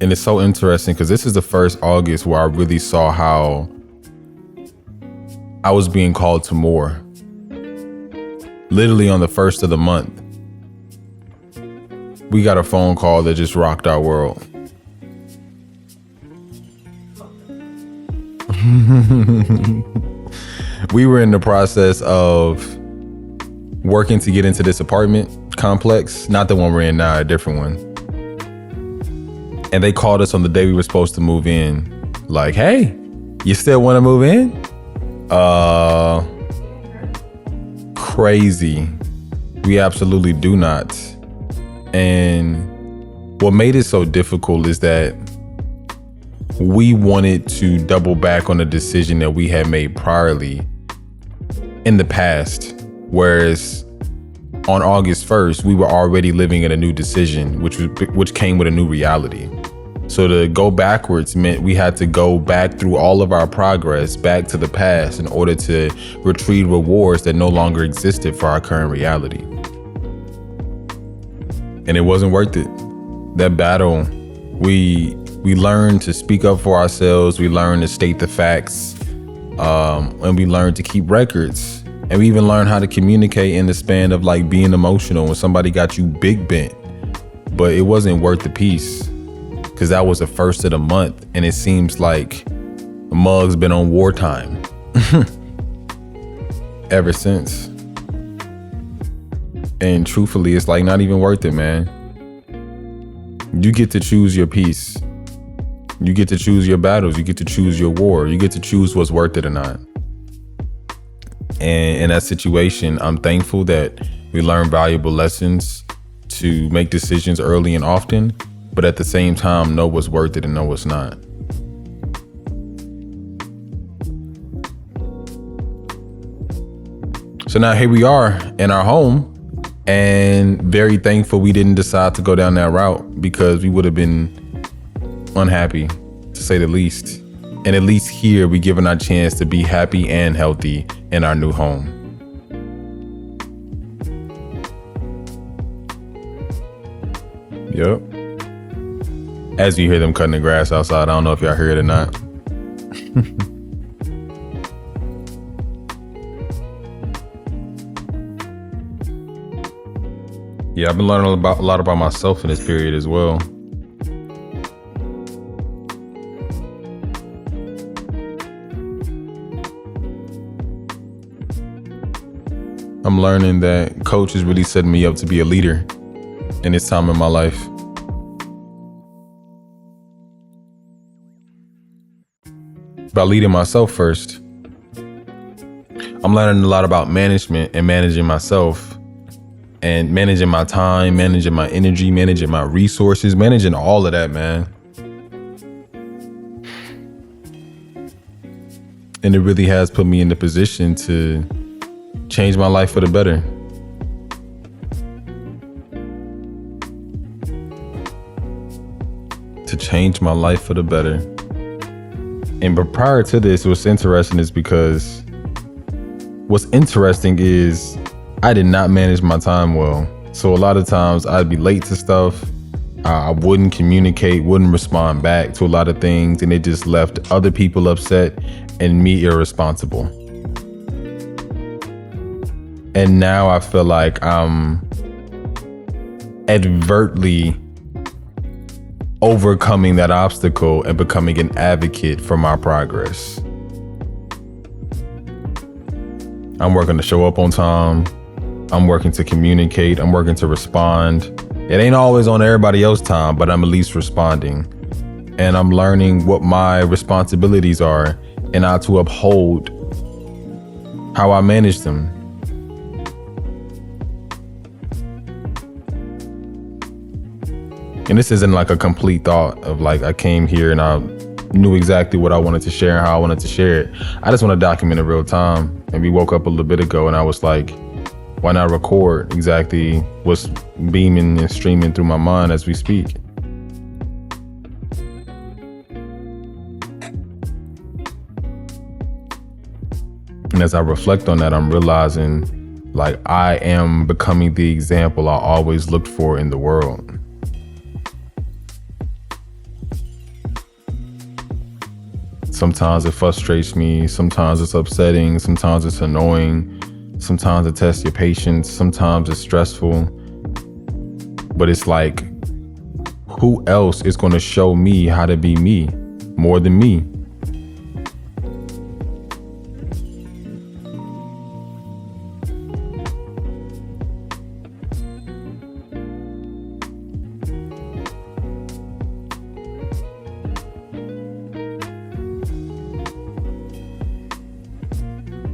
And it's so interesting because this is the first August where I really saw how I was being called to more. Literally on the first of the month, we got a phone call that just rocked our world. We were in the process of working to get into this apartment complex, not the one we're in now, a different one. And they called us on the day we were supposed to move in, like, hey, you still want to move in? Crazy. We absolutely do not. And what made it so difficult is that we wanted to double back on a decision that we had made priorly in the past. Whereas on August 1st, we were already living in a new decision, which came with a new reality. So to go backwards meant we had to go back through all of our progress back to the past in order to retrieve rewards that no longer existed for our current reality. And it wasn't worth it. That battle, we learned to speak up for ourselves. We learned to state the facts, and we learned to keep records. And we even learned how to communicate in the span of like being emotional when somebody got you big bent. But it wasn't worth the peace because that was the first of the month. And it seems like Mug's been on wartime ever since. And truthfully, it's like not even worth it, man. You get to choose your peace. You get to choose your battles. You get to choose your war. You get to choose what's worth it or not. And in that situation, I'm thankful that we learn valuable lessons to make decisions early and often, but at the same time, know what's worth it and know what's not. So now here we are in our home, and very thankful we didn't decide to go down that route because we would have been unhappy, to say the least. And at least here, we given our chance to be happy and healthy in our new home. Yep. As you hear them cutting the grass outside, I don't know if y'all hear it or not. Yeah, I've been learning a lot about myself in this period as well. I'm learning that coach is really setting me up to be a leader in this time in my life. By leading myself first, I'm learning a lot about management and managing myself and managing my time, managing my energy, managing my resources, managing all of that, man. And it really has put me in the position to change my life for the better. To change my life for the better. And but prior to this, what's interesting is because I did not manage my time well. So a lot of times I'd be late to stuff. I wouldn't communicate, wouldn't respond back to a lot of things, and it just left other people upset and me irresponsible. And now I feel like I'm advertently overcoming that obstacle and becoming an advocate for my progress. I'm working to show up on time. I'm working to communicate. I'm working to respond. It ain't always on everybody else's time, but I'm at least responding. And I'm learning what my responsibilities are and how to uphold how I manage them. And this isn't like a complete thought of like I came here and I knew exactly what I wanted to share and how I wanted to share it. I just want to document it real time. And we woke up a little bit ago and I was like, why not record exactly what's beaming and streaming through my mind as we speak? And as I reflect on that, I'm realizing like I am becoming the example I always looked for in the world. Sometimes it frustrates me. Sometimes it's upsetting. Sometimes it's annoying. Sometimes it tests your patience. Sometimes it's stressful. But it's like, who else is going to show me how to be me more than me?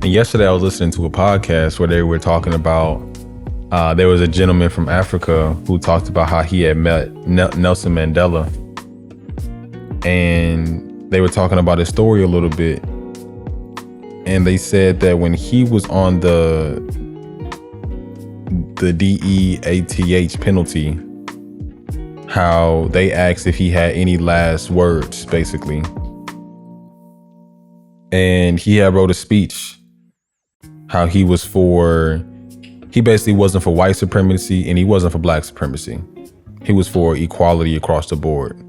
And yesterday I was listening to a podcast where they were talking about, there was a gentleman from Africa who talked about how he had met Nelson Mandela. And they were talking about his story a little bit. And they said that when he was on the DEATH penalty, how they asked if he had any last words, basically. And he had wrote a speech. How he basically wasn't for white supremacy and he wasn't for black supremacy. He was for equality across the board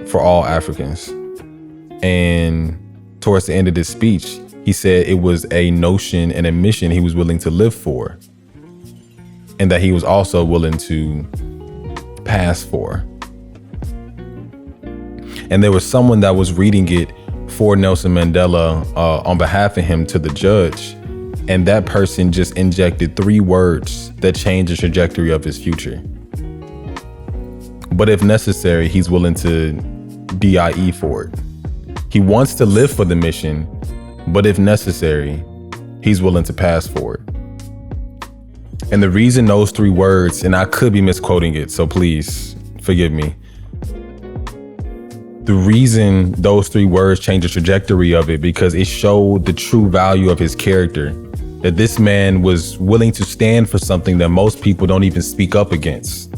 for all Africans. And towards the end of this speech, he said it was a notion and a mission he was willing to live for, and that he was also willing to pass for. And there was someone that was reading it for Nelson Mandela on behalf of him to the judge. And that person just injected 3 words that changed the trajectory of his future. But if necessary, he's willing to DIE for it. He wants to live for the mission, but if necessary, he's willing to pass for it. And the reason those 3 words, and I could be misquoting it, so please forgive me. The reason those 3 words changed the trajectory of it, because it showed the true value of his character. That this man was willing to stand for something that most people don't even speak up against.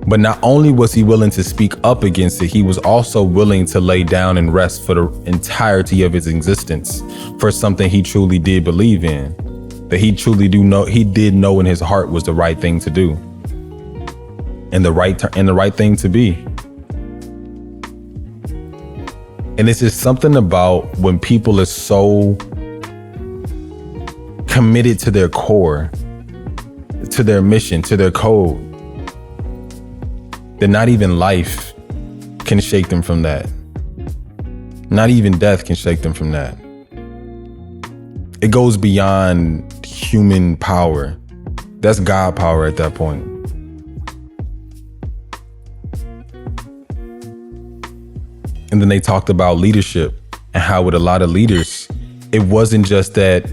But not only was he willing to speak up against it, he was also willing to lay down and rest for the entirety of his existence for something he truly did believe in. That he did know in his heart was the right thing to do. And the right thing to be. And it's just something about when people are so committed to their core, to their mission, to their code, that not even life can shake them from that. Not even death can shake them from that. It goes beyond human power. That's God power at that point. And then they talked about leadership and how with a lot of leaders, it wasn't just that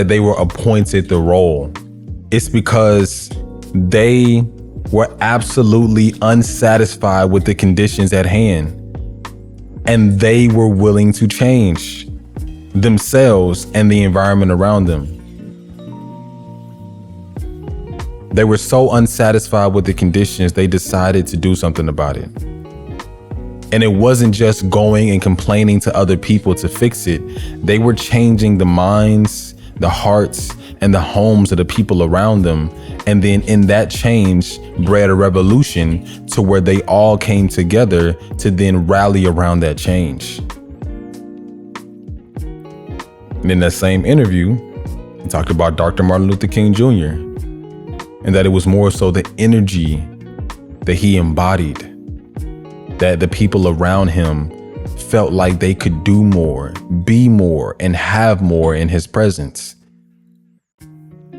they were appointed the role. It's because they were absolutely unsatisfied with the conditions at hand. And they were willing to change themselves and the environment around them. They were so unsatisfied with the conditions, they decided to do something about it. And it wasn't just going and complaining to other people to fix it. They were changing the minds, the hearts, and the homes of the people around them. And then in that change bred a revolution to where they all came together to then rally around that change. And in that same interview, he talked about Dr. Martin Luther King Jr. and that it was more so the energy that he embodied, that the people around him felt like they could do more, be more, and have more in his presence.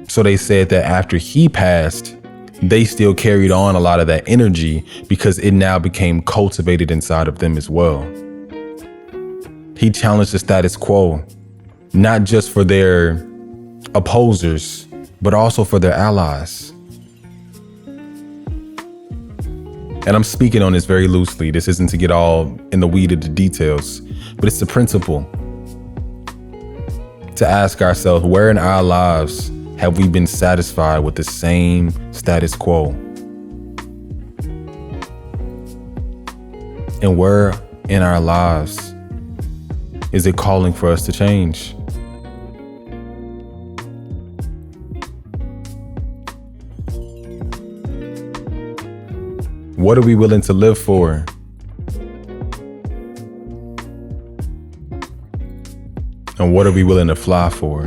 So they said that after he passed, they still carried on a lot of that energy because it now became cultivated inside of them as well. He challenged the status quo, not just for their opposers, but also for their allies. And I'm speaking on this very loosely. This isn't to get all in the weed of the details, but it's the principle. To ask ourselves, where in our lives have we been satisfied with the same status quo? And where in our lives is it calling for us to change? What are we willing to live for? And what are we willing to fly for?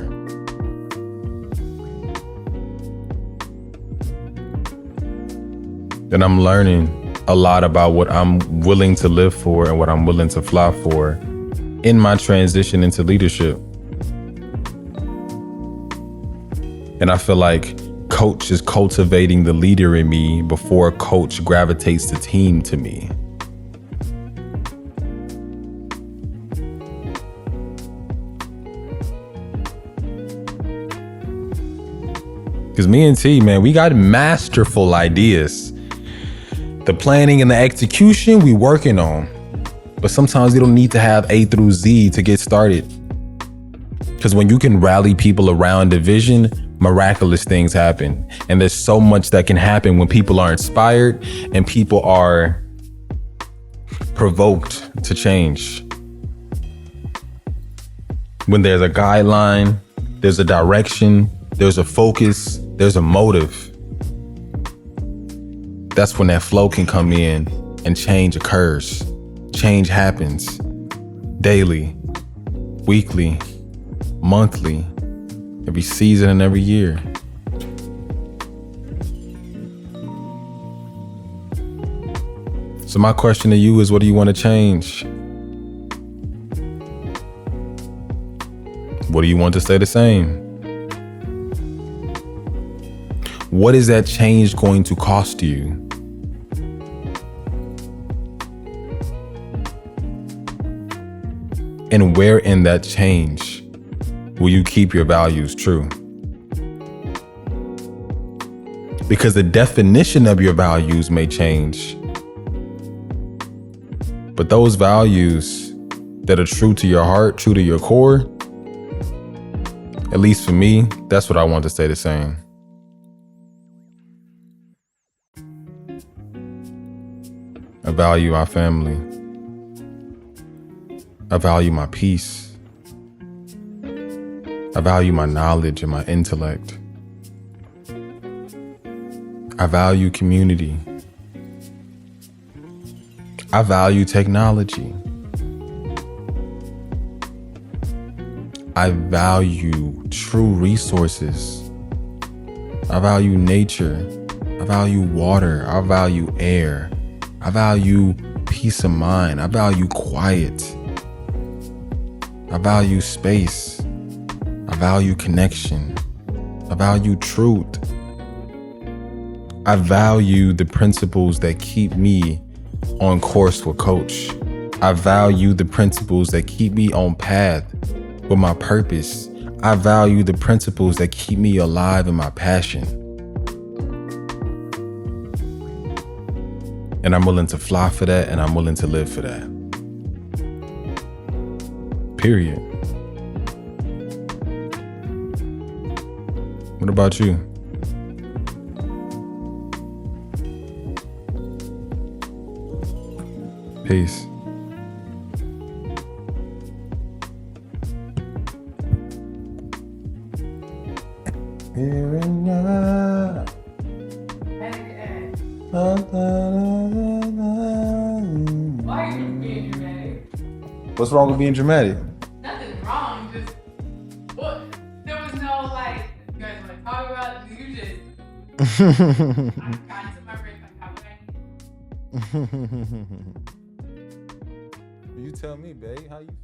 And I'm learning a lot about what I'm willing to live for and what I'm willing to fly for in my transition into leadership. And I feel like coach is cultivating the leader in me before coach gravitates the team to me. Because me and T, man, we got masterful ideas. The planning and the execution we working on. But sometimes you don't need to have A through Z to get started. Because when you can rally people around a vision, miraculous things happen. And there's so much that can happen when people are inspired and people are provoked to change. When there's a guideline, there's a direction, there's a focus, there's a motive. That's when that flow can come in and change occurs. Change happens daily, weekly, monthly, every season and every year. So my question to you is, what do you want to change? What do you want to stay the same? What is that change going to cost you? And where in that change will you keep your values true? Because the definition of your values may change. But those values that are true to your heart, true to your core, at least for me, that's what I want to stay the same. I value our family. I value my peace. I value my knowledge and my intellect. I value community. I value technology. I value true resources. I value nature. I value water. I value air. I value peace of mind. I value quiet. I value space. I value connection. I value truth. I value the principles that keep me on course with Coach. I value the principles that keep me on path with my purpose. I value the principles that keep me alive in my passion. And I'm willing to fly for that, and I'm willing to live for that. Period. What about you? Peace. Here and now. Why are you being dramatic? What's wrong with being dramatic? Nothing wrong, just what? There was no like, you guys want to talk about it? You just I'm trying to my break like You tell me, babe, how you